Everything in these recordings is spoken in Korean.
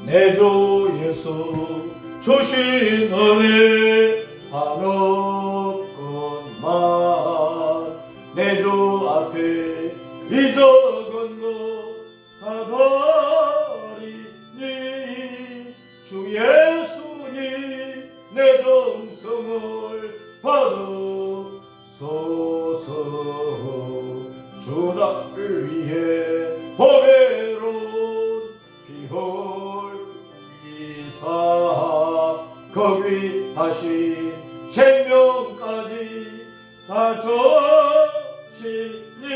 내 주 예수 주신 은혜 한없건만 내 주 앞에 잊어간 것다 버리니 주 예수님 내 정성을 받으소서. 주 나를 위해 보배로운 피 흘리사 거위하신 생명까지 다 주시니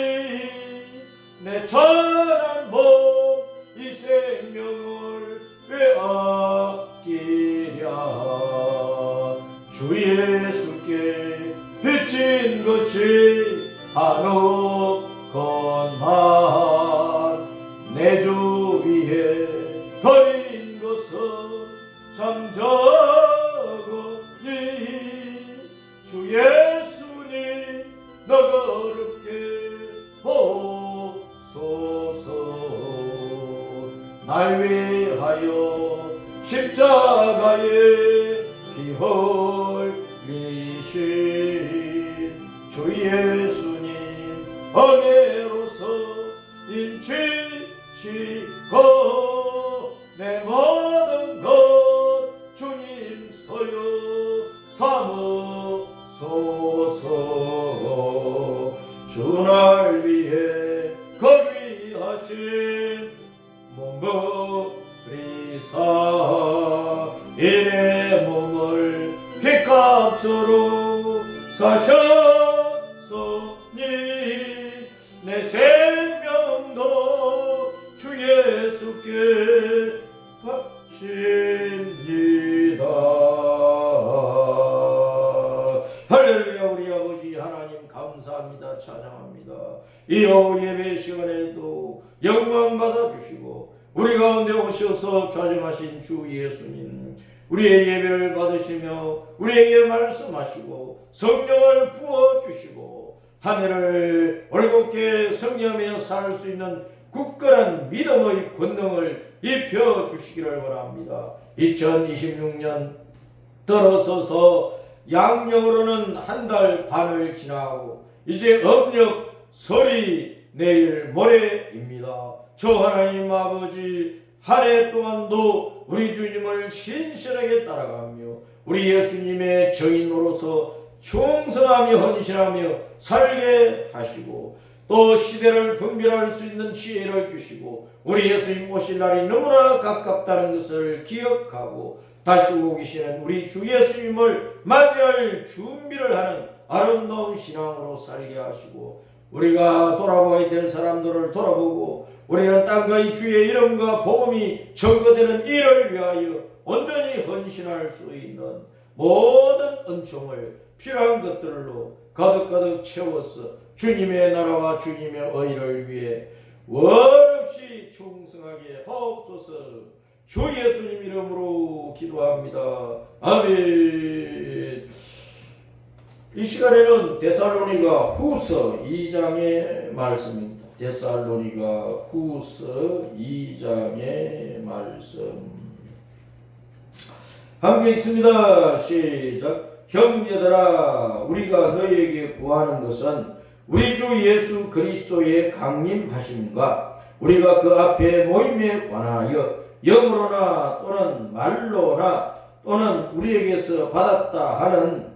내 천한 몸 이 생명을 왜 아끼랴. 주 예수께 비친 것이 한없건만 내 주 위에 버린 것은 참 적으니 주 예수님 너그럽게 보소서. 날 위하여 십자가에 피 흘리신 주 예수님 은혜로서 인치시고 내 모든 것 주님 소유 삼으소서. 주 날 위해 거위하신 몸버리사 이내 몸을 핏값으로 사셨으니 내 생명도 주 예수께 바칩니다. 할렐루야. 우리 아버지 하나님 감사합니다. 찬양합니다. 이 오후 예배 시간에도 영광 받아주시고 우리 가운데 오셔서 좌정하신 주 예수님 우리의 예배를 받으시며 우리에게 말씀하시고 성령을 부어주시고 한 해를 올곧게 성령하며 살 수 있는 굳건한 믿음의 권능을 입혀주시기를 바랍니다. 2026년 들어서서 양력으로는 한 달 반을 지나고 이제 음력 설이 내일 모레입니다. 저 하나님 아버지 한 해 동안도 우리 주님을 신실하게 따라가며 우리 예수님의 증인으로서 충성하며 헌신하며 살게 하시고 또 시대를 분별할 수 있는 지혜를 주시고 우리 예수님 오실 날이 너무나 가깝다는 것을 기억하고 다시 오고 계시는 우리 주 예수님을 맞이할 준비를 하는 아름다운 신앙으로 살게 하시고 우리가 돌아보아야 될 사람들을 돌아보고 우리는 땅과 주의 이름과 복음이 증거되는 일을 위하여 온전히 헌신할 수 있는 모든 은총을 필요한 것들로 가득가득 채워서 주님의 나라와 주님의 의를 위해 원없이 충성하게 하옵소서. 주 예수님 이름으로 기도합니다. 아멘. 이 시간에는 데살로니가 후서 2장의 말씀입니다. 데살로니가 후서 2장의 말씀 함께 읽습니다. 시작. 형제들아 우리가 너희에게 구하는 것은 우리 주 예수 그리스도의 강림하심과 우리가 그 앞에 모임에 관하여 영으로나 또는 말로나 또는 우리에게서 받았다 하는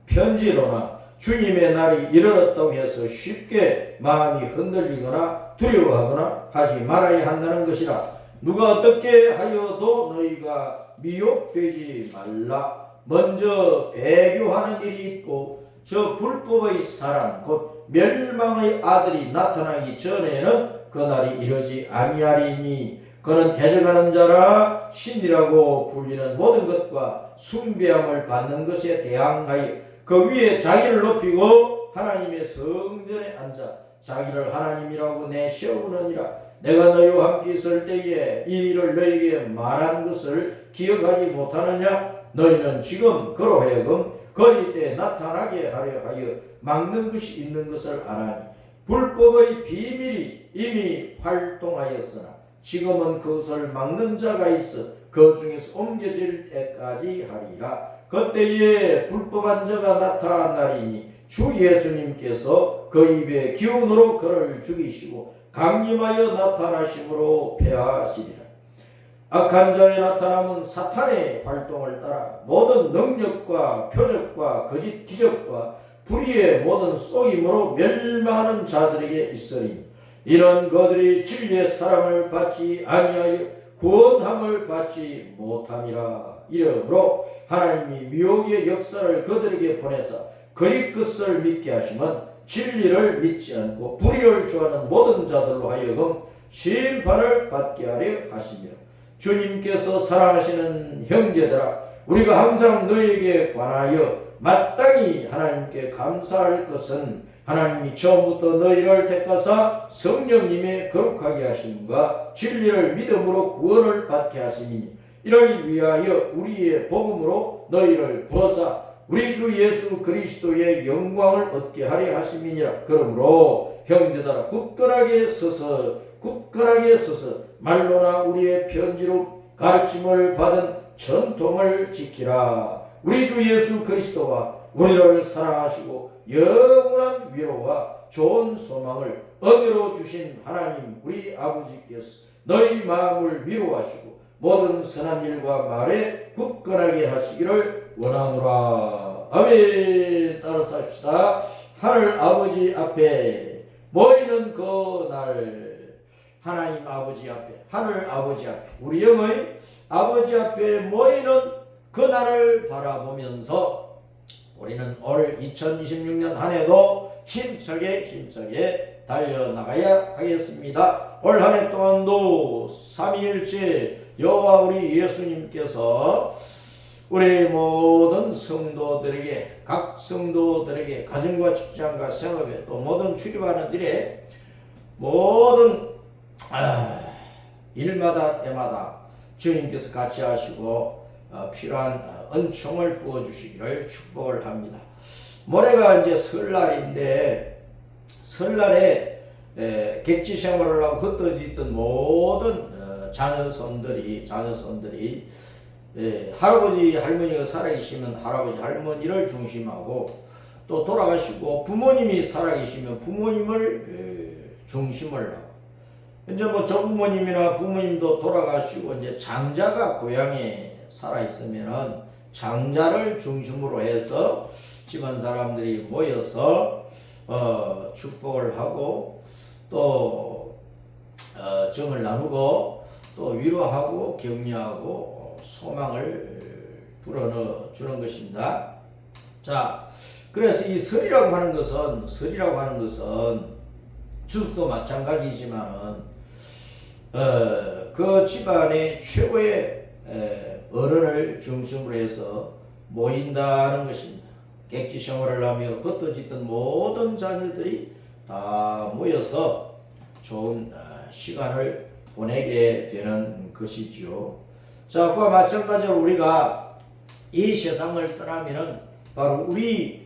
편지로나 주님의 날이 이르렀다고 해서 쉽게 마음이 흔들리거나 두려워하거나 하지 말아야 한다는 것이라. 누가 어떻게 하여도 너희가 미혹되지 말라. 먼저 배교하는 일이 있고 저 불법의 사람 곧 멸망의 아들이 나타나기 전에는 그 날이 이르지 아니하리니 그는 대적하는 자라 신이라고 불리는 모든 것과 숭배함을 받는 것에 대항하여 그 위에 자기를 높이고 하나님의 성전에 앉아 자기를 하나님이라고 내세우느니라. 내가 너희와 함께 있을 때에 이 일을 너희에게 말한 것을 기억하지 못하느냐? 너희는 지금 그로 하여금 거의 때 나타나게 하려 하여 막는 것이 있는 것을 아나니 불법의 비밀이 이미 활동하였으나 지금은 그것을 막는 자가 있어 그 중에서 옮겨질 때까지 하리라. 그때에 불법한 자가 나타나리니 주 예수님께서 그 입의 기운으로 그를 죽이시고 강림하여 나타나심으로 패하시리라. 악한 자의 나타남은 사탄의 활동을 따라 모든 능력과 표적과 거짓 기적과 불의의 모든 속임으로 멸망하는 자들에게 있으니 이런 그들이 진리의 사랑을 받지 아니하여 구원함을 받지 못함이라. 이러므로 하나님이 미혹의 역사를 그들에게 보내사 그의 뜻을 믿게 하시면 진리를 믿지 않고 불의를 좋아하는 모든 자들로 하여금 심판을 받게 하려 하시니라. 주님께서 사랑하시는 형제들아, 우리가 항상 너에게 관하여 마땅히 하나님께 감사할 것은 하나님이 처음부터 너희를 택하사 성령님의 거룩하게 하심과 진리를 믿음으로 구원을 받게 하심이니 이를 위하여 우리의 복음으로 너희를 부어사 우리 주 예수 그리스도의 영광을 얻게 하려 하심이니라. 그러므로 형제들아 굳건하게 서서 말로나 우리의 편지로 가르침을 받은 전통을 지키라. 우리 주 예수 그리스도와 우리를 사랑하시고 영원한 위로와 좋은 소망을 은혜로 주신 하나님 우리 아버지께서 너희 마음을 위로하시고 모든 선한 일과 말에 굳건하게 하시기를 원하노라. 아멘. 따라서 합시다. 하늘 아버지 앞에 모이는 그날, 하나님 아버지 앞에, 하늘 아버지 앞에, 우리 영의 아버지 앞에 모이는 그날을 바라보면서 우리는 올 2026년 한 해도 힘차게 달려나가야 하겠습니다. 올 한 해 동안도 삼위일체 여호와 우리 예수님께서 우리 모든 성도들에게, 각 성도들에게 가정과 직장과 생업에 또 모든 출입하는 일에 모든 일마다 때마다 주님께서 같이 하시고 필요한 은총을 부어주시기를 축복을 합니다. 모레가 이제 설날인데 설날에 객지 생활을 하고 흩어졌던 모든 자녀손들이 할아버지 할머니가 살아계시면 할아버지 할머니를 중심하고 또 돌아가시고 부모님이 살아계시면 부모님을 중심을 하고 이제 뭐 조부모님이나 부모님도 돌아가시고 이제 장자가 고향에 살아있으면은 장자를 중심으로 해서 집안 사람들이 모여서 축복을 하고 또 정을 나누고 또 위로하고 격려하고 소망을 불어넣어 주는 것입니다. 자, 그래서 이 설이라고 하는 것은 추석도 마찬가지지만은 그 집안의 최고의 어른을 중심으로 해서 모인다는 것입니다. 객지 생활을 하며 흩어졌던 모든 자녀들이 다 모여서 좋은 시간을 보내게 되는 것이지요. 자, 그와 마찬가지로 우리가 이 세상을 떠나면은 바로 우리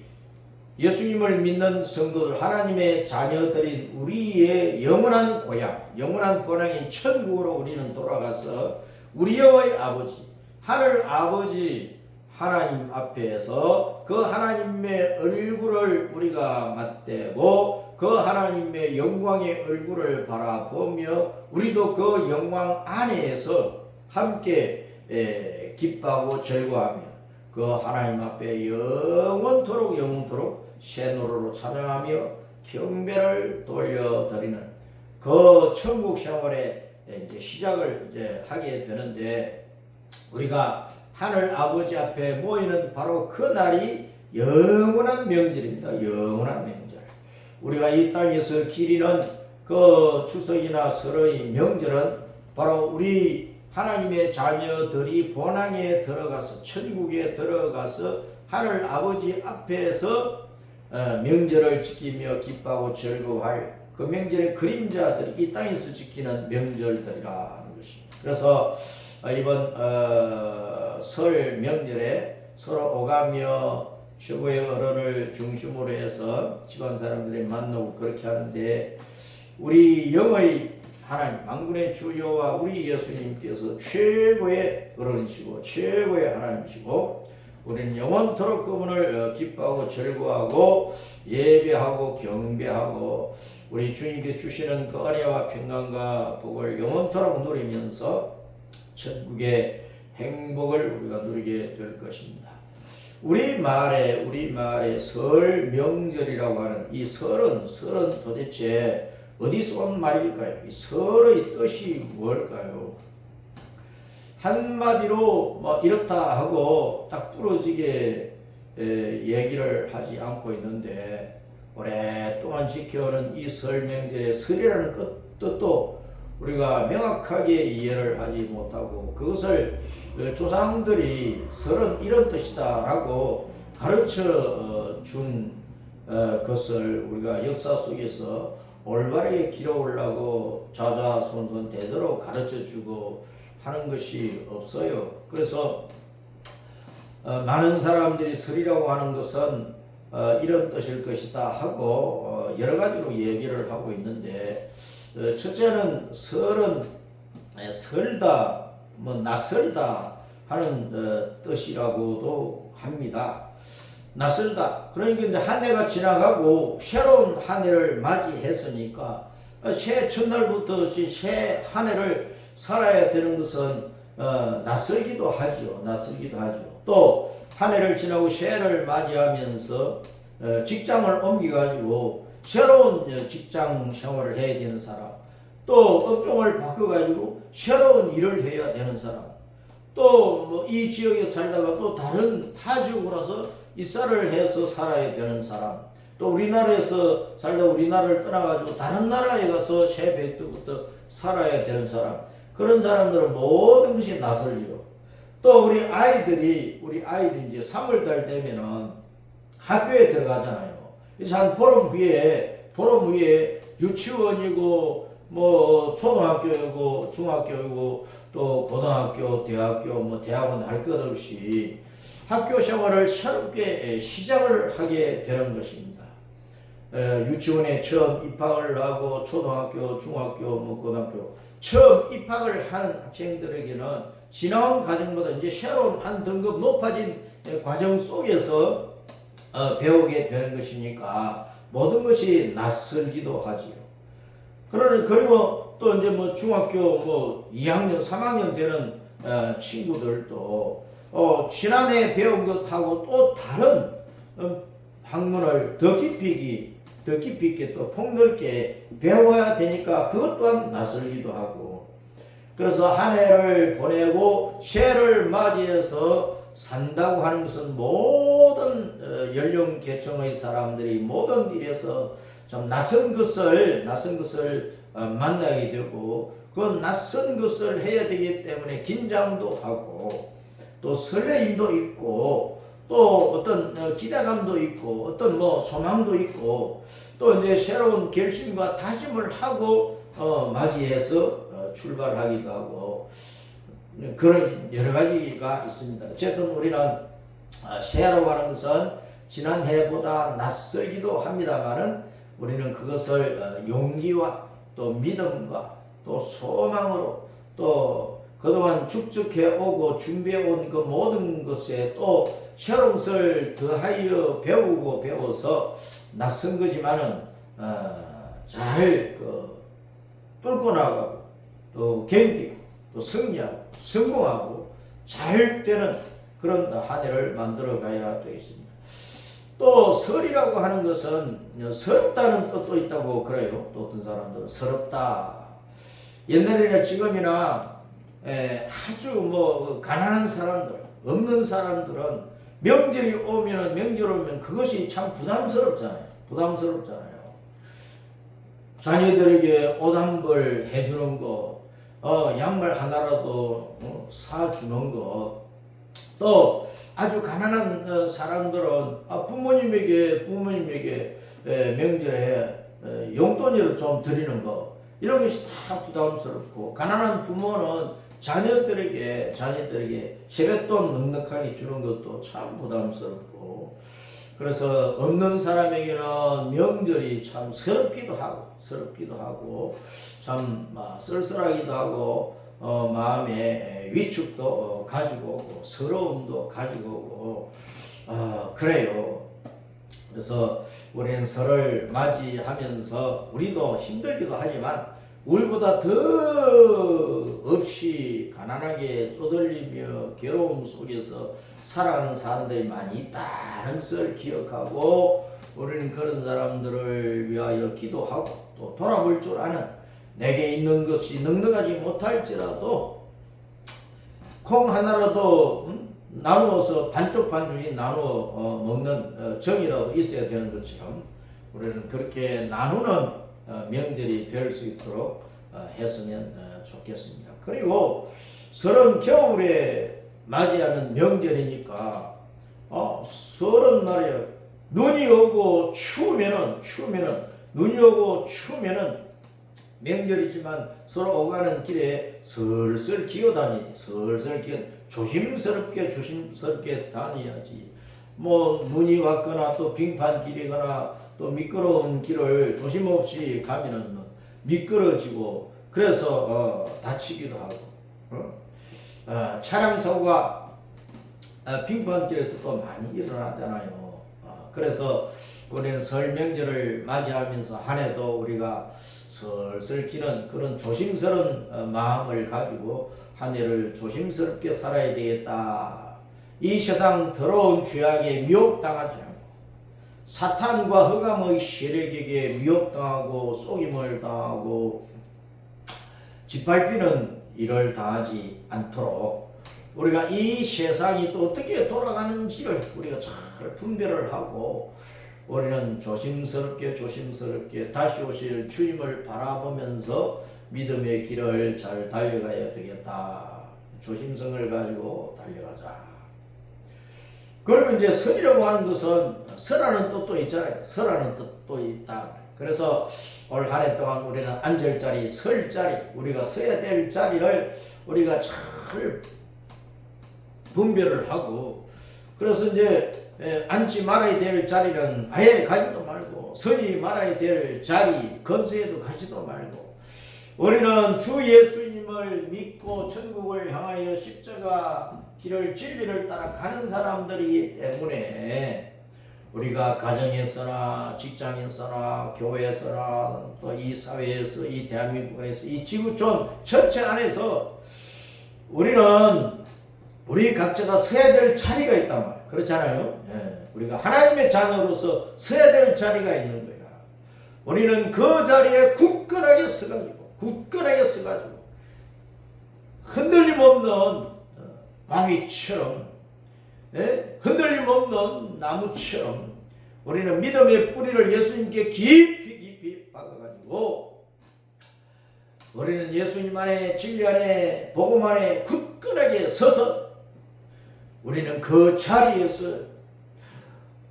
예수님을 믿는 성도들, 하나님의 자녀들인 우리의 영원한 고향, 영원한 고향인 천국으로 우리는 돌아가서 우리 영의 아버지, 하늘 아버지 하나님 앞에서 그 하나님의 얼굴을 우리가 맞대고 그 하나님의 영광의 얼굴을 바라보며 우리도 그 영광 안에서 함께 기뻐하고 즐거워하며 그 하나님 앞에 영원토록 새 노래로 찬양하며 경배를 돌려드리는 그 천국 생활의 이제 시작을 이제 하게 되는데 우리가 하늘 아버지 앞에 모이는 바로 그 날이 영원한 명절입니다. 영원한 명절. 우리가 이 땅에서 기리는 그 추석이나 설의 명절은 바로 우리 하나님의 자녀들이 본향에 들어가서 천국에 들어가서 하늘 아버지 앞에서 명절을 지키며 기뻐하고 즐거워할 그 명절의 그림자들이 이 땅에서 지키는 명절들이라는 것입니다. 그래서 이번 설 명절에 서로 오가며 최고의 어른을 중심으로 해서 집안 사람들이 만나고 그렇게 하는데 우리 영의 하나님 만군의 주 여호와 우리 예수님께서 최고의 어른이시고 최고의 하나님이시고 우리는 영원토록 그분을 기뻐하고 즐거워하고 예배하고 경배하고 우리 주님께 주시는 그 은혜와 평강과 복을 영원토록 누리면서 천국의 행복을 우리가 누리게 될 것입니다. 우리 말에 설 명절이라고 하는 이 설은 도대체 어디서 온 말일까요? 이 설의 뜻이 뭘까요? 한마디로 뭐 이렇다 하고 딱 부러지게 얘기를 하지 않고 있는데 오랫동안 지켜오는 이 설 명절의 설이라는 뜻도 우리가 명확하게 이해를 하지 못하고 그것을 조상들이 설은 이런 뜻이다 라고 가르쳐 준 것을 우리가 역사 속에서 올바르게 기록하려고 자자손손 되도록 가르쳐 주고 하는 것이 없어요. 그래서 많은 사람들이 설이라고 하는 것은 이런 뜻일 것이다 하고 여러 가지로 얘기를 하고 있는데 첫째는 설은 설다, 뭐 낯설다 하는 뜻이라고도 합니다. 낯설다. 그러니까 이제 한 해가 지나가고 새로운 한 해를 맞이했으니까 새 첫날부터 새 한 해를 살아야 되는 것은 낯설기도 하죠. 또 한 해를 지나고 새해를 맞이하면서 직장을 옮겨가지고 새로운 직장 생활을 해야 되는 사람, 또 업종을 바꿔가지고 새로운 일을 해야 되는 사람, 또 이 지역에 살다가 또 다른 타 지역으로 와서 이사를 해서 살아야 되는 사람, 또 우리나라에서 살다 우리나라를 떠나가지고 다른 나라에 가서 새 배트부터 살아야 되는 사람, 그런 사람들은 모든 것이 낯설죠. 또 우리 아이들이 이제 3월달 되면은 학교에 들어가잖아요. 그래서 한 보름 후에 유치원이고 뭐 초등학교이고 중학교이고 또 고등학교, 대학교, 대학원 할 것 없이 학교 생활을 새롭게 시작을 하게 되는 것입니다. 유치원에 처음 입학을 하고 초등학교, 중학교, 고등학교 처음 입학을 하는 학생들에게는 지나온 과정보다 이제 새로운 한 등급 높아진 과정 속에서 배우게 되는 것이니까 모든 것이 낯설기도 하지요. 그리고 또 이제 중학교 2학년, 3학년 되는 친구들도 지난해 배운 것하고 또 다른 학문을 더 깊이 있게 또 폭넓게 배워야 되니까 그것 또한 낯설기도 하고, 그래서 한 해를 보내고 새해를 맞이해서 산다고 하는 것은 모든 연령 계층의 사람들이 모든 일에서 좀 낯선 것을 만나게 되고 그 낯선 것을 해야 되기 때문에 긴장도 하고 또 설레임도 있고 또 어떤 기대감도 있고 어떤 소망도 있고 또 이제 새로운 결심과 다짐을 하고 맞이해서 출발하기도 하고 그런 여러 가지가 있습니다. 어쨌든 우리는 새해라고 하는 것은 지난 해보다 낯설기도 합니다만은 우리는 그것을 용기와 또 믿음과 또 소망으로 또 그동안 축적해 오고 준비해 온 그 모든 것에 또 새로운 것을 더하여 배워서 낯선 거지만은 잘 뚫고 나가고 또 견디고 또 승리하고 성공하고 잘 되는 그런 한 해를 만들어 가야 되겠습니다. 또 설이라고 하는 것은 서럽다는 뜻도 있다고 그래요. 또 어떤 사람들은 서럽다. 옛날이나 지금이나 아주 가난한 사람들, 없는 사람들은 명절 오면 그것이 참 부담스럽잖아요. 자녀들에게 옷 한 벌 해주는 거, 양말 하나라도 사주는 거, 또 아주 가난한 사람들은 부모님에게 명절에 용돈을 좀 드리는 거, 이런 것이 다 부담스럽고, 가난한 부모는 자녀들에게 세뱃돈 넉넉하게 주는 것도 참 부담스럽고, 그래서 없는 사람에게는 명절이 참 서럽기도 하고 참 쓸쓸하기도 하고 마음에 위축도 가지고 오고 서러움도 가지고 오고 그래요. 그래서 우리는 설을 맞이하면서 우리도 힘들기도 하지만 우리보다 더 없이 가난하게 쪼들리며 괴로움 속에서 살아가는 사람들이 많이 있다는 것을 기억하고 우리는 그런 사람들을 위하여 기도하고 또 돌아볼 줄 아는 내게 있는 것이 넉넉하지 못할지라도 콩 하나라도 나누어서 반쪽씩 나누어 먹는 정이라도 있어야 되는 것처럼 우리는 그렇게 나누는 명절이 될 수 있도록 했으면 좋겠습니다. 그리고 설은 겨울에 맞이하는 명절이니까 설은 말이에요. 눈이 오고 추우면은 눈이 오고 추우면은 명절이지만 서로 오가는 길에 슬슬 기어다니지. 조심스럽게 다녀야지. 뭐 눈이 왔거나 또 빙판 길이거나 또 미끄러운 길을 조심없이 가면은 미끄러지고 그래서 다치기도 하고 차량 사고가 빙판길에서 또 많이 일어나잖아요. 그래서 우리는 설 명절을 맞이하면서 한 해도 우리가 슬슬 기는 그런 조심스러운 마음을 가지고 한 해를 조심스럽게 살아야 되겠다. 이 세상 더러운 죄악에 미혹당하지 않고 사탄과 흑암의 세력에게 미혹당하고 속임을 당하고 짓밟히는 일을 당하지 않도록 우리가 이 세상이 또 어떻게 돌아가는지를 우리가 잘 분별을 하고 우리는 조심스럽게 다시 오실 주님을 바라보면서 믿음의 길을 잘 달려가야 되겠다. 조심성을 가지고 달려가자. 그리고 이제 설이라고 하는 것은 설하는 뜻도 있잖아요. 설하는 뜻도 있다. 그래서 올 한 해 동안 우리는 앉을 자리, 설 자리, 우리가 서야 될 자리를 우리가 잘 분별을 하고 그래서 이제 앉지 말아야 될 자리는 아예 가지도 말고 서지 말아야 될 자리 건서에도 가지도 말고 우리는 주 예수님을 믿고 천국을 향하여 십자가 길을 진리를 따라 가는 사람들이기 때문에 우리가 가정에서나 직장에서나 교회에서나 또 이 사회에서 이 대한민국에서 이 지구촌 전체 안에서 우리는 우리 각자가 서야 될 자리가 있단 말이에요. 그렇잖아요. 우리가 하나님의 자녀로서 서야 될 자리가 있는 거야. 우리는 그 자리에 굳건하게 서가지고 흔들림 없는 바위처럼 흔들림 없는 나무처럼 우리는 믿음의 뿌리를 예수님께 깊이 박아가지고 우리는 예수님 안에 진리 안에 복음 안에 굳건하게 서서 우리는 그 자리에서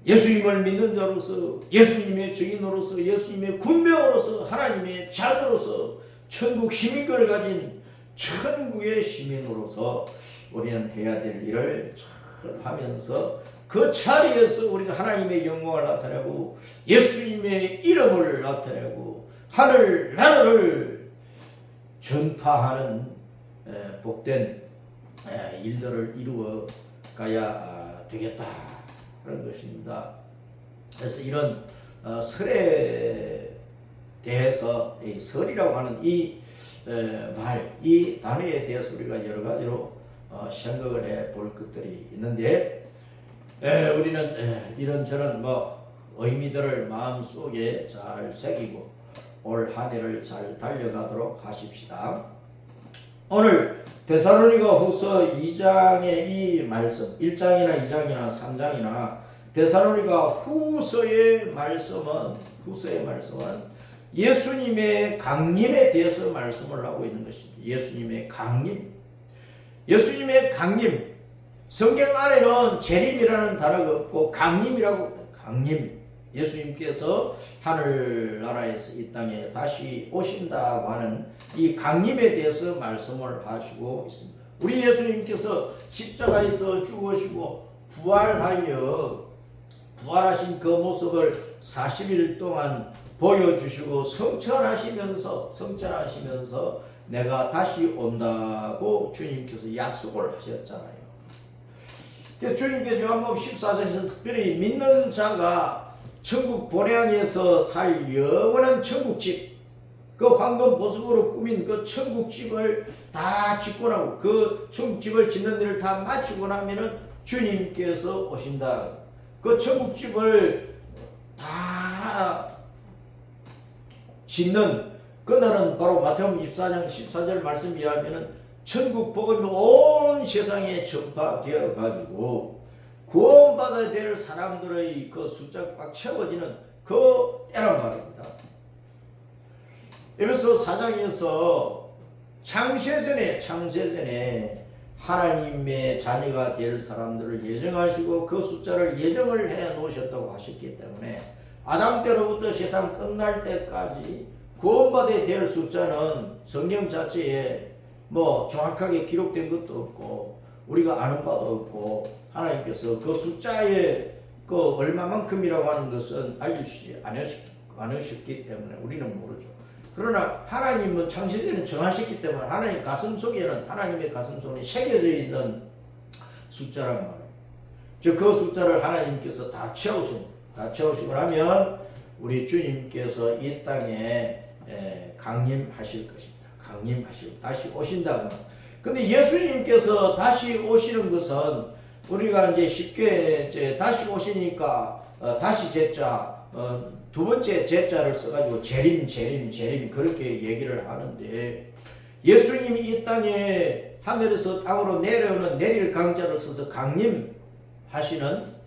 예수님을 믿는 자로서 예수님의 증인으로서 예수님의 군병으로서 하나님의 자녀로서 천국 시민권을 가진 천국의 시민으로서 우리는 해야 될 일을 잘 하면서 그 자리에서 우리가 하나님의 영광을 나타내고 예수님의 이름을 나타내고 하늘 나라를 전파하는 복된 일들을 이루어 가야 되겠다 그런 것입니다. 그래서 이런 설에 대해서 이 설이라고 하는 이 단어에 대해서 우리가 여러 가지로 생각을 해 볼 것들이 있는데 우리는 이런저런 의미들을 마음속에 잘 새기고 올 한 해를 잘 달려가도록 하십시다. 오늘 데살로니가 후서 2장의 이 말씀 1장이나 2장이나 3장이나 데살로니가 후서의 말씀은 예수님의 강림에 대해서 말씀을 하고 있는 것입니다. 예수님의 강림. 성경 안에는 재림이라는 단어가 없고 강림. 예수님께서 하늘나라에서 이 땅에 다시 오신다고 하는 이 강림에 대해서 말씀을 하시고 있습니다. 우리 예수님께서 십자가에서 죽으시고 부활하여 부활하신 그 모습을 40일 동안 보여주시고 성천하시면서 내가 다시 온다고 주님께서 약속을 하셨잖아요. 주님께서 요한복음 14장에서 특별히 믿는 자가 천국 본향에서 살 영원한 천국집, 그 황금 보석으로 꾸민 그 천국집을 다 짓고 나고 그 천국집을 짓는 일을 다 마치고 나면은 주님께서 오신다. 그 천국집을 다 짓는 그날은 바로 마태복음 24장 14절 말씀에 의하면은 천국 복음이 온 세상에 전파되어 가지고 구원받아야 될 사람들의 그 숫자가 꽉 채워지는 그 때란 말입니다. 에베소 4장에서 창세전에 하나님의 자녀가 될 사람들을 예정하시고 그 숫자를 예정을 해 놓으셨다고 하셨기 때문에 아담 때로부터 세상 끝날 때까지 구원받아야 될 숫자는 성경 자체에 뭐 정확하게 기록된 것도 없고 우리가 아는 바도 없고 하나님께서 그 숫자의 그 얼마만큼이라고 하는 것은 알려주시지 않으셨기 때문에 우리는 모르죠. 그러나 하나님은 창세전에 정하셨기 때문에 하나님 가슴 속에는 하나님의 가슴 속에 새겨져 있는 숫자란 말이에요. 즉 그 숫자를 하나님께서 다 채우시고 나면 우리 주님께서 이 땅에 강림하실 것입니다. 강림하시고 다시 오신다고. 근데 예수님께서 다시 오시는 것은 우리가 이제 쉽게 이제 다시 오시니까 다시 제자 두 번째 제자를 써가지고 재림 그렇게 얘기를 하는데 예수님이 이 땅에 하늘에서 땅으로 내려오는 내릴 강자를 써서 강림하시는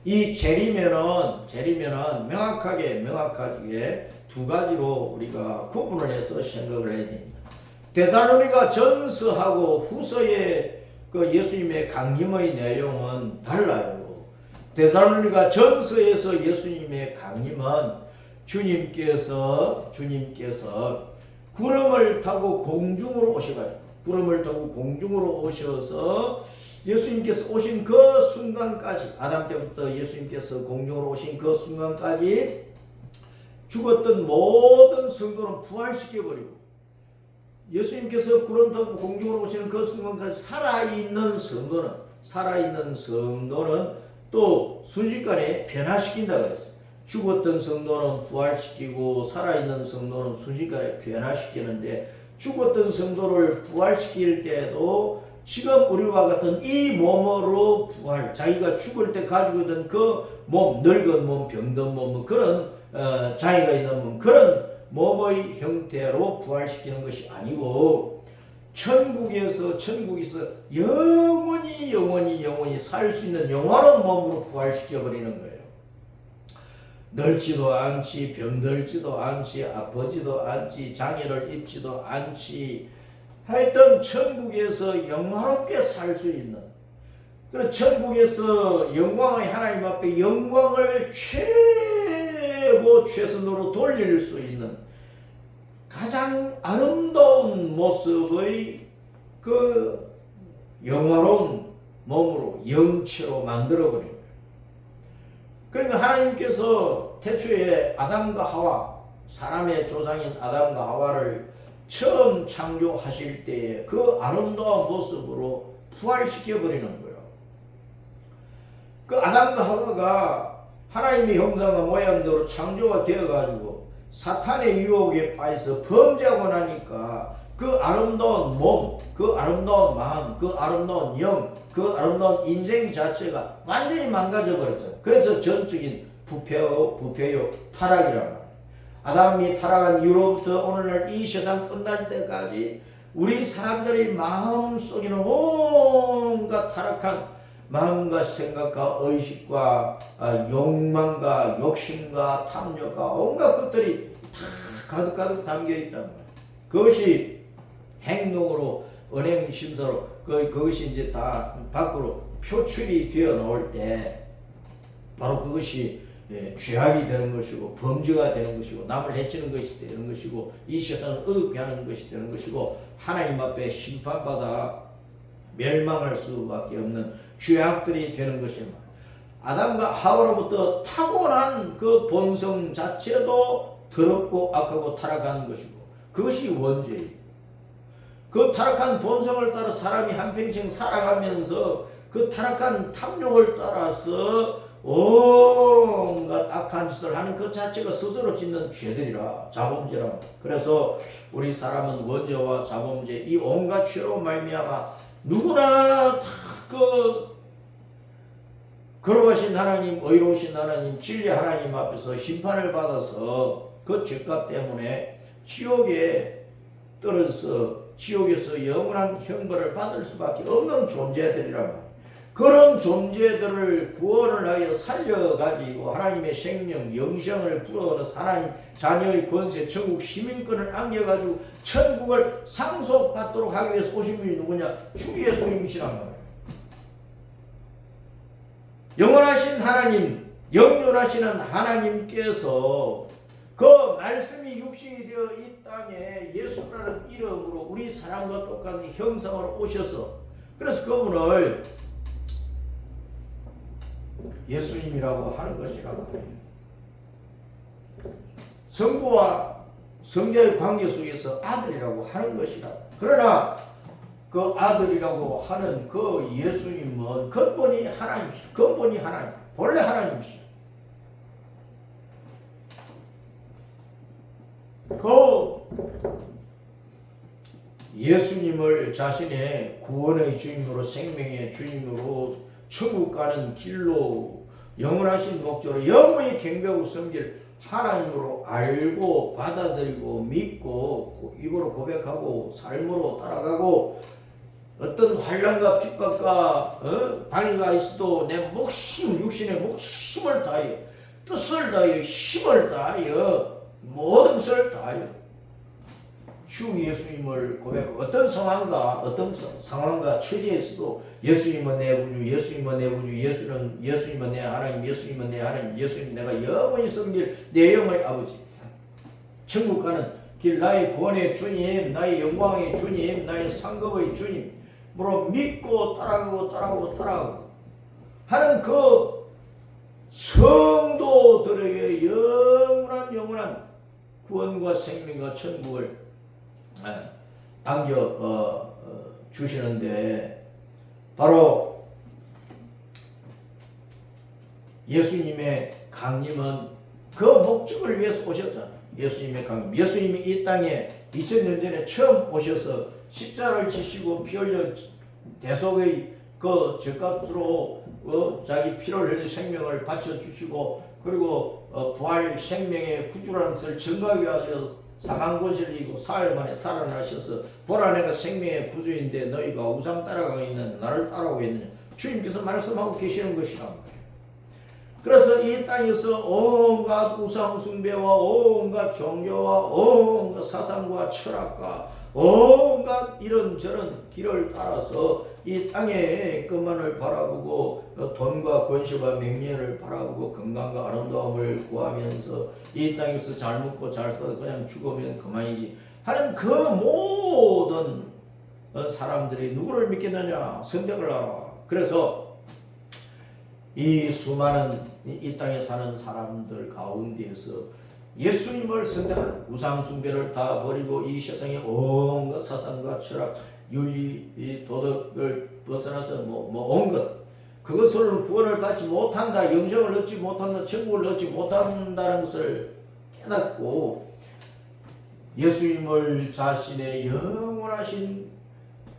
이 재림에는 명확하게 두 가지로 우리가 구분을 해서 생각을 해야 됩니다. 데살로니가 전서하고 후서의 그 예수님의 강림의 내용은 달라요. 데살로니가 전서에서 예수님의 강림은 주님께서 구름을 타고 공중으로 오셔서 예수님께서 오신 그 순간까지 아담 때부터 예수님께서 공중으로 오신 그 순간까지 죽었던 모든 성도는 부활시켜버리고 예수님께서 구름 타고 공중으로 오시는 그 순간까지 살아있는 성도는 또 순식간에 변화시킨다 그랬어요. 죽었던 성도는 부활시키고 살아있는 성도는 순식간에 변화시키는데 죽었던 성도를 부활시킬 때도 지금 우리와 같은 이 몸으로 자기가 죽을 때 가지고 있던 그 몸, 늙은 몸, 병든 몸, 그런 장애가 있는 몸, 그런 몸의 형태로 부활시키는 것이 아니고 천국에서 영원히 살 수 있는 영원한 몸으로 부활시켜버리는 거예요. 늙지도 않지, 병들지도 않지, 아프지도 않지, 장애를 입지도 않지, 하여튼 천국에서 영화롭게 살 수 있는, 그런 천국에서 영광의 하나님 앞에 영광을 최선으로 돌릴 수 있는 가장 아름다운 모습의 그 영화로운 몸으로 영체로 만들어버린 거예요. 그러니까 하나님께서 태초에 아담과 하와, 사람의 조상인 아담과 하와를 처음 창조하실 때에 그 아름다운 모습으로 부활시켜버리는 거예요. 그 아담과 하와가 하나님의 형상과 모양대로 창조가 되어가지고 사탄의 유혹에 빠져서 범죄하고 나니까 그 아름다운 몸, 그 아름다운 마음, 그 아름다운 영, 그 아름다운 인생 자체가 완전히 망가져 버렸잖아요. 그래서 전적인 부패요 타락이라고 합니다. 아담이 타락한 이후로부터 오늘날 이 세상 끝날 때까지 우리 사람들의 마음 속에는 온갖 타락한 마음과 생각과 의식과 욕망과 욕심과 탐욕과 온갖 것들이 다 가득 담겨 있단 말이에요. 그것이 행동으로 언행 심사로 그것이 이제 다 밖으로 표출이 되어 나올 때 바로 그것이 죄악이 되는 것이고 범죄가 되는 것이고 남을 해치는 것이 되는 것이고 이 세상을 어둡게 하는 것이 되는 것이고 하나님 앞에 심판받아 멸망할 수밖에 없는 죄악들이 되는 것입니다. 아담과 하와로부터 타고난 그 본성 자체도 더럽고 악하고 타락한 것이고 그것이 원죄예요. 그 타락한 본성을 따라 사람이 한평생 살아가면서 그 타락한 탐욕을 따라서 온갖 악한 짓을 하는 그 자체가 스스로 짓는 죄들이라 자범죄라. 그래서 우리 사람은 원죄와 자범죄 이 온갖 죄로 말미암아 누구나 다 거룩하신 하나님, 의로우신 하나님, 진리 하나님 앞에서 심판을 받아서 그 죄값 때문에 지옥에 떨어져서 지옥에서 영원한 형벌을 받을 수밖에 없는 존재들이란 말이에요. 그런 존재들을 구원을 하여 살려가지고 하나님의 생명, 영생을 불어넣어서 하나님 자녀의 권세, 천국 시민권을 안겨가지고 천국을 상속받도록 하기 위해서 오신 분이 누구냐? 주 예수님이시란 말이에요. 영원하신 하나님, 영존하시는 하나님께서 그 말씀이 육신이 되어 이 땅에 예수라는 이름으로 우리 사람과 똑같은 형상으로 오셔서 그래서 그분을 예수님이라고 하는 것이라고 해요. 성부와 성자의 관계 속에서 아들이라고 하는 것이라. 그러나 그 아들이라고 하는 그 예수님은 근본이 하나님이시다. 근본이 하나님, 본래 하나님이시다. 그 예수님을 자신의 구원의 주인으로 생명의 주인으로 천국 가는 길로 영원하신 목적으로 영원히 경배하고 섬길 하나님으로 알고 받아들이고 믿고 입으로 고백하고 삶으로 따라가고 어떤 환난과 핍박과 방해가 있어도 내 목숨 육신의 목숨을 다하여 뜻을 다하여 힘을 다하여 모든 것을 다하여 주 예수님을 고백하고 어떤 상황과 처지에서도 예수님은 내 구주, 예수님은 내 구주, 예수님은 내 하나님, 예수님은 내 하나님, 예수님 내가 영원히 섬길 내 영의 아버지. 천국 가는 길 나의 구원의 주님, 나의 영광의 주님, 나의 상급의 주님으로 믿고 따라가고 하는 그 성도들에게 영원한 구원과 생명과 천국을 안겨 주시는데 바로 예수님의 강림은 그 목적을 위해서 오셨잖아요. 예수님의 강림. 예수님이 이 땅에 2000년 전에 처음 오셔서 십자가를 지시고 피 흘려 대속의 그 죄값으로 자기 피를 흘려 생명을 바쳐주시고 그리고 부활 생명의 구주라는 것을 증거하기 위하여 사망 권세를 이기고 사흘 만에 살아나셔서 보라 내가 생명의 구주인데 너희가 우상 따라가고 있는 나를 따라오고 있느냐 주님께서 말씀하고 계시는 것이란 말이에요. 그래서 이 땅에서 온갖 우상 숭배와 온갖 종교와 온갖 사상과 철학과 온갖 이런저런 길을 따라서 이 땅의 것만을 바라보고 돈과 권세와 명예를 바라보고 건강과 아름다움을 구하면서 이 땅에서 잘 먹고 잘 살아 그냥 죽으면 그만이지 하는 그 모든 사람들이 누구를 믿겠느냐 선택을 하라. 그래서 이 수많은 이 땅에 사는 사람들 가운데에서 예수님을 선택한 우상 숭배를 다 버리고 이 세상의 온갖 사상과 철학, 윤리, 도덕을 벗어나서 온것 그것으로는 구원을 받지 못한다, 영생을 얻지 못한다, 천국을 얻지 못한다는 것을 깨닫고 예수님을 자신의 영원하신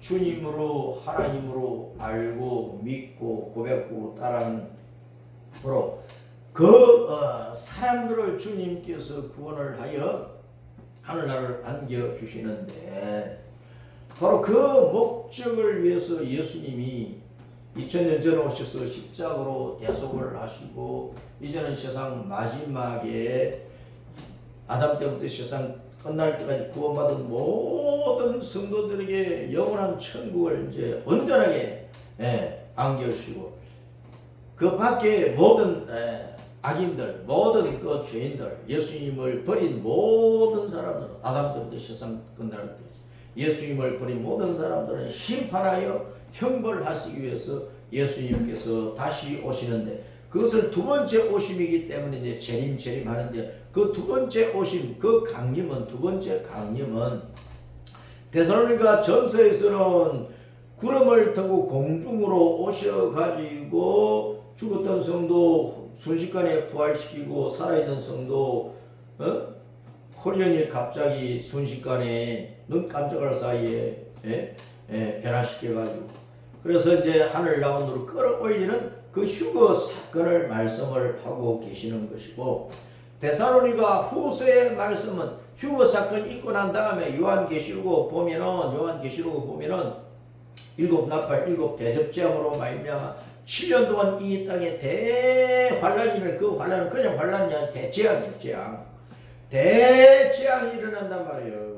주님으로 하나님으로 알고 믿고 고백하고 따르는 바로 그 사람들을 주님께서 구원을 하여 하늘나라를 안겨주시는데 바로 그 목적을 위해서 예수님이 2000년 전에 오셔서 십자가로 대속을 하시고 이제는 세상 마지막에 아담 때부터 세상 끝날 때까지 구원받은 모든 성도들에게 영원한 천국을 이제 온전하게 안겨주시고 그 밖에 모든 악인들, 모든 그 죄인들, 예수님을 버린 모든 사람들은 아담 때부터 세상 끝날 때까지 예수님을 버린 모든 사람들은 심판하여 형벌하시기 위해서 예수님께서 다시 오시는데 그것은 두 번째 오심이기 때문에 이제 재림 하는데, 그 두 번째 오심, 그 강림은, 두 번째 강림은 데살로니가 전서에서는 구름을 타고 공중으로 오셔가지고 죽었던 성도 순식간에 부활시키고 살아있는 성도 홀연히 갑자기 순식간에 눈 깜짝할 사이에 변화시켜가지고, 그래서 이제 하늘 라운드로 끌어올리는 그 휴거 사건을 말씀을 하고 계시는 것이고, 데살로니가 후서의 말씀은 휴거 사건이 있고 난 다음에 요한계시록을 보면은 일곱 나팔 일곱 대접재앙으로 말미암아 7년 동안 이 땅에 대환란이, 그 환란은 그냥 환란이 아니라 대재앙이에요. 대재앙이 일어난단 말이에요.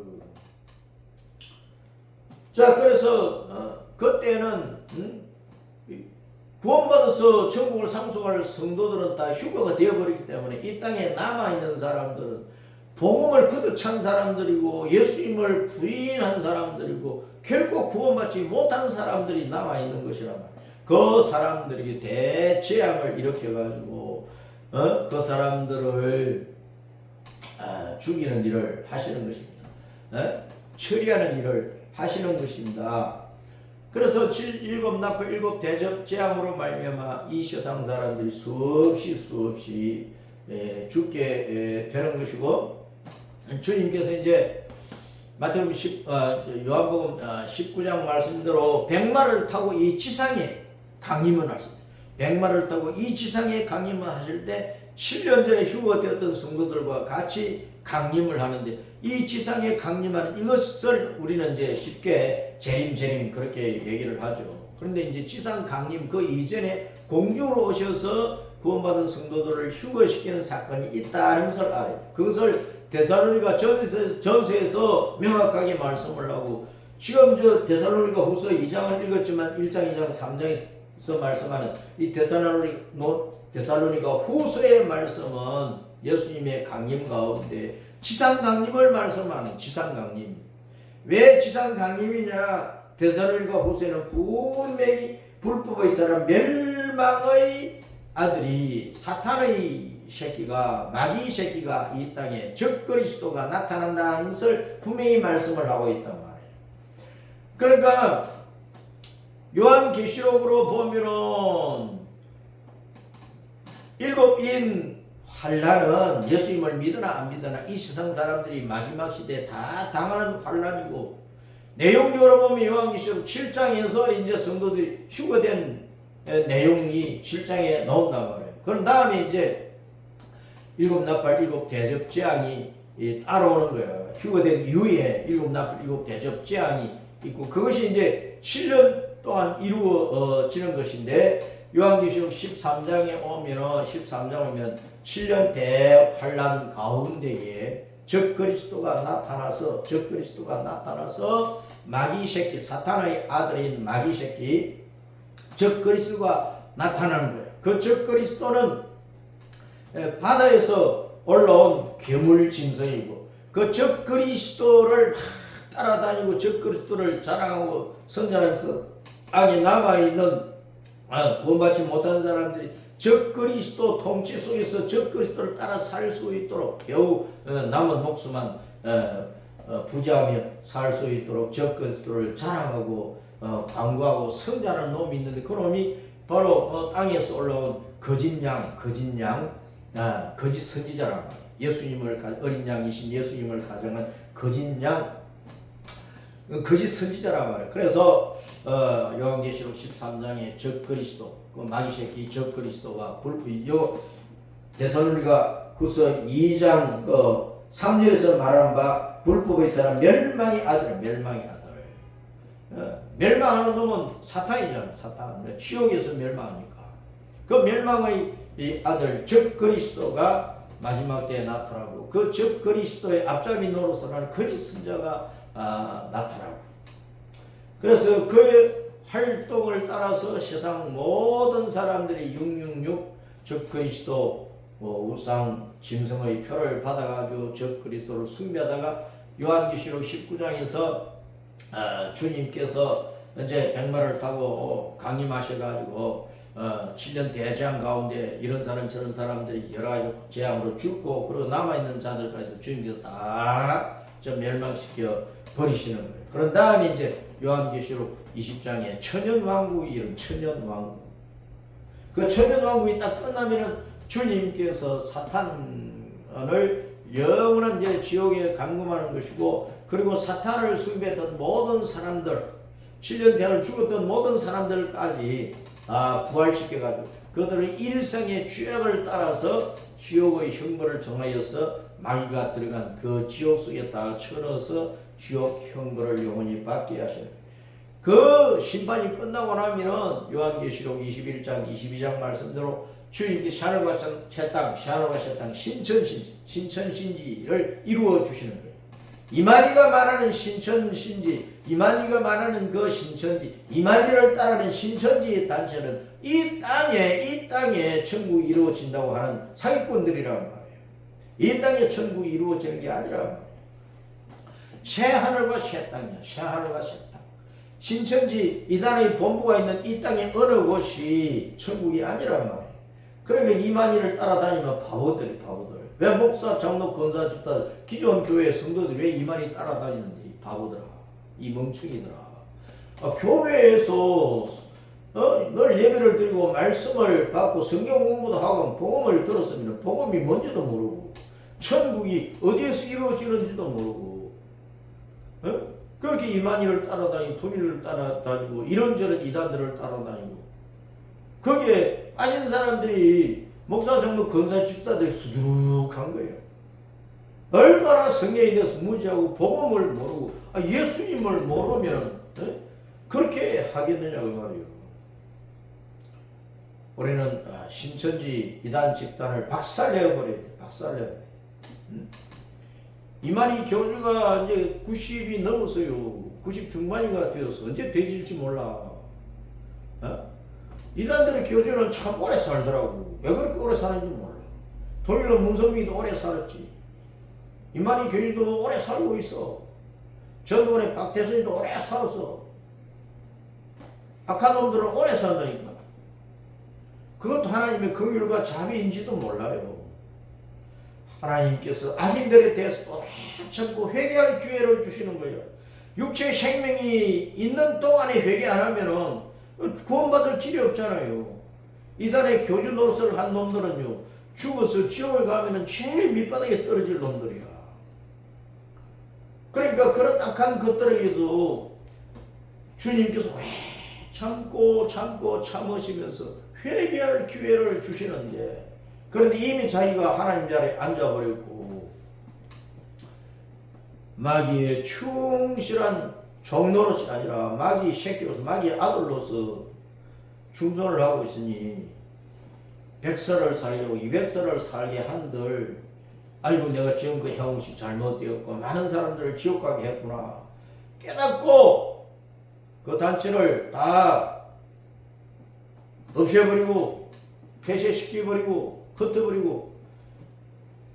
자, 그래서 그때는 구원받아서 천국을 상속할 성도들은 다 휴거가 되어버리기 때문에 이 땅에 남아있는 사람들은 복음을 거듭 찬 사람들이고 예수님을 부인한 사람들이고 결코 구원받지 못한 사람들이 남아있는 것이란 말이에요. 그 사람들이 대재앙을 일으켜가지고 그 사람들을 죽이는 일을 하시는 것입니다. 처리하는 일을 하시는 것입니다. 그래서 일곱 나팔 일곱 대접 재앙으로 말미암아 이 세상 사람들이 수없이 죽게 되는 것이고, 주님께서 이제 마태복음 요한복음 19장 말씀대로 백마를 타고 이 지상에 강림을 하실 때, 백마를 타고 이 지상에 강림을 하실 때 7년 전에 휴거되었던 성도들과 같이 강림을 하는데, 이 지상에 강림하는 이것을 우리는 이제 쉽게 재림 그렇게 얘기를 하죠. 그런데 이제 지상 강림 그 이전에 공중으로 오셔서 구원받은 성도들을 휴거시키는 사건이 있다는 것을 알아요. 그것을 데살로니가 전서에서 명확하게 말씀을 하고, 지금 저 데살로니가 후서 2장을 읽었지만 1장, 2장, 3장에서 말씀하는 이 데살로니가 후서의 말씀은 예수님의 강림 가운데 지상 강림을 말씀하는 지상 강림. 왜 지상 강림이냐? 데살로니가 후서에는 분명히 불법의 사람 멸망의 아들이 사탄의 새끼가, 마귀 새끼가 이 땅에 적그리스도가 나타난다는 것을 분명히 말씀을 하고 있단 말이에요. 그러니까 요한계시록으로 보면은 일곱인 환란은 예수님을 믿으나 안 믿으나 이 세상 사람들이 마지막 시대에 다 당하는 환란이고, 내용적으로 보면 요한계시록 7장에서 이제 성도들이 휴거된 내용이 7장에 나온단 말이에요. 그런 다음에 이제 일곱 나팔 일곱 대접 재앙이 따라오는 거예요. 휴거된 이후에 일곱 나팔 일곱 대접 재앙이 있고, 그것이 이제 7년 동안 이루어지는 것인데, 요한계시록 13장에 오면 7년 대환란 가운데에 적그리스도가 나타나서 마귀 새끼, 사탄의 아들인 마귀 새끼 적그리스도가 나타나는 거예요. 그 적그리스도는 바다에서 올라온 괴물 짐승이고, 그 적그리스도를 따라다니고 적그리스도를 자랑하고 선전하면서 안에 남아있는 구원받지 못한 사람들이 적그리스도 통치 속에서 적그리스도를 따라 살 수 있도록, 겨우 남은 목숨만 부지하며 살 수 있도록 적그리스도를 자랑하고 광고하고 선전하는 놈이 있는데, 그 놈이 바로 땅에서 올라온 거짓 선지자란 말이에요. 예수님을 어린 양이신 예수님을 가정한 거짓 선지자란 말이에요. 그래서 요한계시록 13장에 적그리스도, 그 마귀 새끼 적그리스도가 데살로니가 후서 2장 3절에서 말하는 바 불법의 사람 멸망의 아들. 멸망하는 놈은 사탄이잖아. 사탄. 지옥에서 멸망하니까. 그 멸망의 이 아들 적그리스도가 마지막 때에 나타나고, 그 적그리스도의 앞잡이 노릇을 거짓 선자가 나타나고, 그래서 그 활동을 따라서 세상 모든 사람들이 666 적그리스도 우상 짐승의 표를 받아가지고 적그리스도를 숭배하다가 요한계시록 19장에서 주님께서 이제 백마를 타고 강림하셔가지고 7년 대재앙 가운데 이런 사람 저런 사람들이 여러 가지 재앙으로 죽고 그리고 남아있는 자들까지도 주님께서 다 멸망시켜 버리시는 거예요. 그런 다음에 이제 요한계시록 20장에 천연왕국이 이런 천연왕국, 그 천연왕국이 딱 끝나면은 주님께서 사탄을 영원한 이제 지옥에 감금하는 것이고, 그리고 사탄을 숭배했던 모든 사람들, 7년 대를 죽었던 모든 사람들까지 부활시켜가지고 그들의 일생의 죄악을 따라서 지옥의 형벌을 정하여서 마귀가 들어간 그 지옥 속에 다 쳐넣어서 지옥 형벌을 영원히 받게 하시는, 그 심판이 끝나고 나면은 요한계시록 21장 22장 말씀대로 주님께 하늘과 새 땅, 하늘과 새 땅, 신천신지를 이루어 주시는 거예요. 이만희가 말하는 신천신지, 이만희가 말하는 그 신천지, 이만희를 따르는 신천지 단체는 이 땅에 천국이 이루어진다고 하는 사기꾼들이란 말이에요. 이 땅에 천국이 이루어지는 게 아니란 말이에요. 새 하늘과 새 땅이야. 새 하늘과 새 땅. 신천지 이단의 본부가 있는 이 땅의 어느 곳이 천국이 아니란 말이에요. 그러니까 이만희를 따라다니면 바보들. 왜 목사, 장로, 권사, 집단, 기존 교회 성도들이 왜 이만희 따라다니는데, 이 바보들아, 이 멍충이들아. 교회에서 늘 예배를 드리고 말씀을 받고 성경 공부도 하고 복음을 들었으면 복음이 뭔지도 모르고 천국이 어디에서 이루어지는지도 모르고 그렇게 이만희를 따라다니고 분일을 따라다니고 이런저런 이단들을 따라다니고 거기에 빠진 사람들이 목사, 장로, 권사, 집사들이 수두룩한 거예요. 얼마나 성경에 대해서 무지하고 복음을 모르고 예수님을 모르면 그렇게 하겠느냐고 말이에요. 우리는 신천지 이단 집단을 박살내버려야 돼. 박살내버려야 돼. 이만희 교주가 이제 90이 넘었어요. 90 중반이가 되어서 언제 되질지 몰라. 이단들의 교주는 참 오래 살더라고. 왜 그렇게 오래 사는지 몰라. 동일로 문성민도 오래 살았지. 이만희 교주도 오래 살고 있어. 전번에 박태순이도 오래 살았어. 악한 놈들은 오래 산다니까. 그것도 하나님의 긍휼과 자비인지도 몰라요. 하나님께서 악인들에 대해서 오래 참고 회개할 기회를 주시는 거예요. 육체의 생명이 있는 동안에 회개 안 하면은 구원받을 길이 없잖아요. 이단의 교주 노릇을 한 놈들은요, 죽어서 지옥에 가면은 제일 밑바닥에 떨어질 놈들이야. 그러니까 그런 악한 것들에게도 주님께서 왜 참고 참으시면서 회개할 기회를 주시는데, 그런데 이미 자기가 하나님 자리에 앉아버렸고 마귀의 충실한 종노릇이 아니라 마귀 새끼로서 마귀 아들로서 충성을 하고 있으니 100살을 살려고 200살을 살게 한들, 아이고 내가 지금 그 형식 잘못되었고 많은 사람들을 지옥 가게 했구나 깨닫고 그 단체를 다 없애버리고 폐쇄시켜버리고 흩어버리고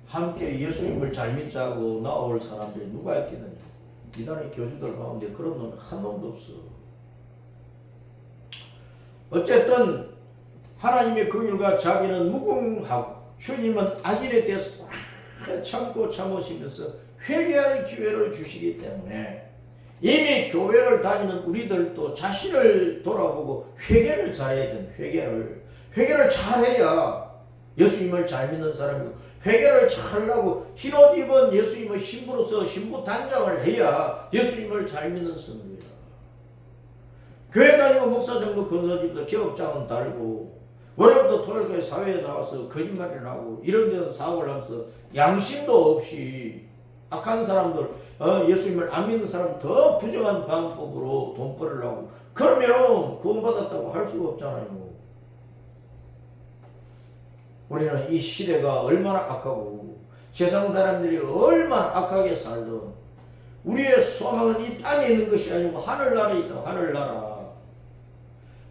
함께 예수님을 잘 믿자고 나올 사람들이 누가 있겠느냐. 이단의 교주들 가운데 그런 놈은 한 놈도 없어. 어쨌든 하나님의 긍휼과 자비는 무궁하고 주님은 악인에 대해서 참고 참으시면서 회개할 기회를 주시기 때문에 이미 교회를 다니는 우리들도 자신을 돌아보고 회개를 잘해야 된다. 회개를 잘해야 예수님을 잘 믿는 사람이고, 회개를 잘하고 흰옷 입은 예수님의 신부로서 신부 단장을 해야 예수님을 잘 믿는 성도야. 교회 다니고 목사 정도 권사집도 기업장은 달고 월요일부터 토요일까지 사회에 나와서 거짓말을 하고 이런저런 사업을 하면서 양심도 없이 악한 사람들, 예수님을 안 믿는 사람 더 부정한 방법으로 돈 벌으려고 그러면 구원받았다고 할 수가 없잖아요. 우리는 이 시대가 얼마나 악하고 세상 사람들이 얼마나 악하게 살든 우리의 소망은 이 땅에 있는 것이 아니고 하늘나라에 있다.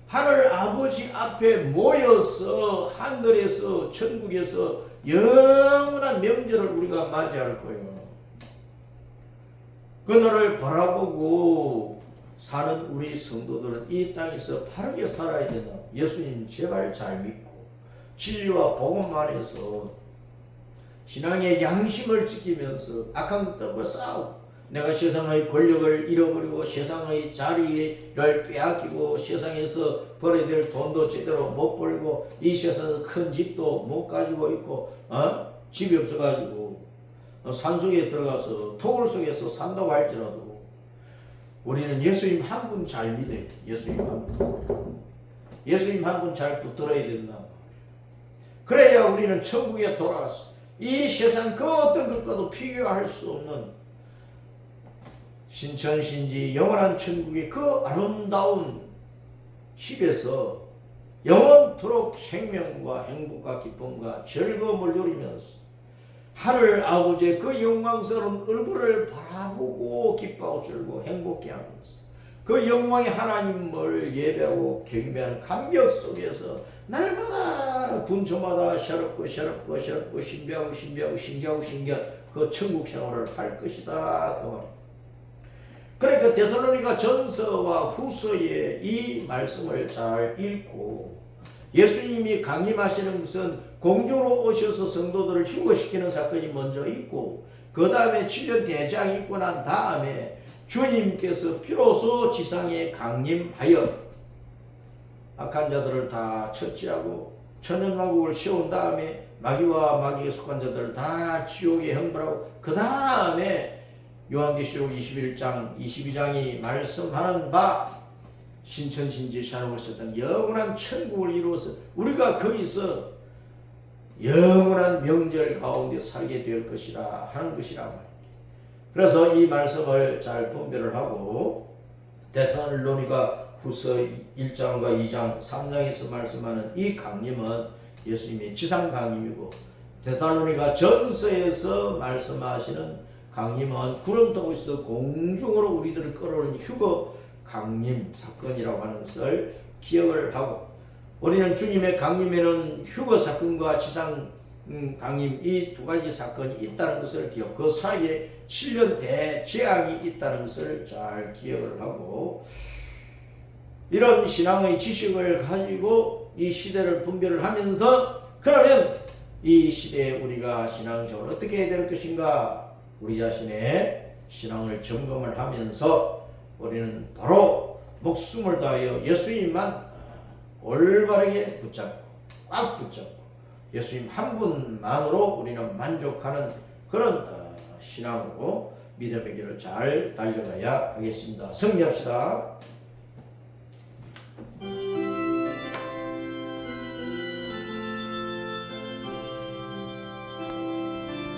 하늘 아버지 앞에 모여서 하늘에서 천국에서 영원한 명절을 우리가 맞이할 거예요. 그날을 바라보고 사는 우리 성도들은 이 땅에서 바르게 살아야 된다. 예수님 제발 잘 믿고 진리와 복음 안에서 신앙의 양심을 지키면서 악한 것들과 싸우고, 내가 세상의 권력을 잃어버리고 세상의 자리를 빼앗기고 세상에서 벌어야 될 돈도 제대로 못 벌고 이 세상에서 큰 집도 못 가지고 있고 집이 없어가지고 산속에 들어가서 토굴 속에서 산다고 할지라도 우리는 예수님 한 분 잘 믿어요. 예수님 한 분. 예수님 한 분 잘 붙들어야 된다. 그래야 우리는 천국에 돌아가서 이 세상 그 어떤 것과도 비교할 수 없는 신천신지 영원한 천국의 그 아름다운 집에서 영원토록 생명과 행복과 기쁨과 즐거움을 누리면서 하늘 아버지의 그 영광스러운 얼굴을 바라보고 기뻐하고 즐거워 행복해하면서 그 영광의 하나님을 예배하고 경배하는 감격 속에서 날마다 분초마다 새롭고 신비하고 신기한 그 천국 생활을 할 것이다 그 말입니다. 그러니까 데살로니가 전서와 후서에 이 말씀을 잘 읽고, 예수님이 강림하시는 것은 공중으로 오셔서 성도들을 휴거시키는 사건이 먼저 있고, 그 다음에 7년 대장이 있고 난 다음에 주님께서 비로소 지상에 강림하여 악한 자들을 다 처치하고 천년왕국을 세운 다음에 마귀와 마귀에 속한 자들을 다 지옥에 형벌하고, 그 다음에 요한계시록 21장 22장이 말씀하는 바 신천신지 샤노를 썼던 영원한 천국을 이루어서 우리가 거기서 영원한 명절 가운데 살게 될 것이라 하는 것이라 말입니다. 그래서 이 말씀을 잘 분별을 하고 데살로니가 후서 1장과 2장 3장에서 말씀하는 이 강림은 예수님의 지상 강림이고, 데살로니가 전서에서 말씀하시는 강림은 구름 타고 있어 공중으로 우리들을 끌어오는 휴거 강림 사건이라고 하는 것을 기억을 하고, 우리는 주님의 강림에는 휴거 사건과 지상 강림 이 두 가지 사건이 있다는 것을 기억, 그 사이에 7년 대재앙이 있다는 것을 잘 기억을 하고, 이런 신앙의 지식을 가지고 이 시대를 분별을 하면서, 그러면 이 시대에 우리가 신앙생활을 어떻게 해야 될 것인가, 우리 자신의 신앙을 점검을 하면서 우리는 바로 목숨을 다하여 예수님만 올바르게 붙잡고 꽉 붙잡고 예수님 한 분만으로 우리는 만족하는 그런 신앙으로 믿음의 길을 잘 달려가야 하겠습니다. 승리합시다.